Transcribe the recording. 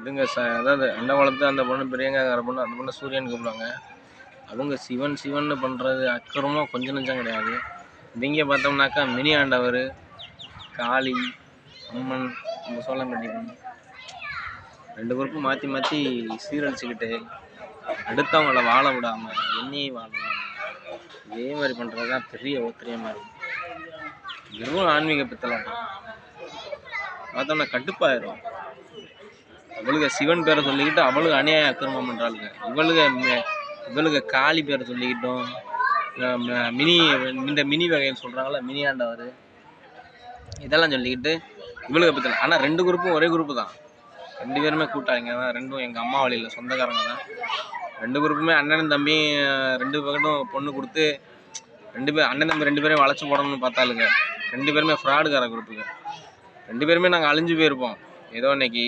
அதுங்க அதாவது அண்டகோளத்து அந்த பொண்ணு பிரியங்காங்கிற பொண்ணு, அந்த பொண்ணு சூரியன் கூப்பிடுவாங்க. அவங்க சிவன் சிவன்னு பண்ணுறது அக்கிரமம் கொஞ்சம் நஞ்சம் கிடையாது. இவங்க பார்த்தோம்னாக்கா மினி ஆண்டவர், காளி, அம்மன், இந்த சோளம்பட்டி பொண்ணு 2 குரூப்பும் மாற்றி மாற்றி சீரழிச்சுக்கிட்டு அடுத்தவங்கள வாழ விடாமல் என்னையும் வாழ விடாமல் இதே மாதிரி பண்ணுறது தான் பெரிய ஓத்திரியமாக இருக்கும். வெறும் ஆன்மீக பித்தளம் பார்த்தோம்னா கடுப்பாயிரும். அவளுக்கு சிவன் பேரை சொல்லிக்கிட்டு அவளுக்கு அநியாய அக்கிரமம் பண்ணுறாளுங்க. இவளுக்கு காளி பேரை சொல்லிக்கிட்டோம், மினி வகைன்னு சொல்கிறாங்களா, மினி ஆண்டவர், இதெல்லாம் சொல்லிக்கிட்டு இவளுக்கு பித்தளை. ஆனால் 2 குரூப்பும் ஒரே குரூப்பு தான், 2 பேருமே கூட்டாளிங்க தான், 2ம் எங்கள் அம்மா வழியில் சொந்தக்காரங்க தான். 2 குரூப்புமே அண்ணன் தம்பி 2 பக்கட்டும் பொண்ணு கொடுத்து 2 பேர் அண்ணன் தம்பி 2 பேரையும் வளைச்சி போடணும்னு பார்த்தாளுங்க. 2 பேருமே ஃப்ராடுக்கார குரூப்புங்க. 2 பேருமே நாங்கள் அழிஞ்சு போயிருப்போம். ஏதோ இன்னைக்கு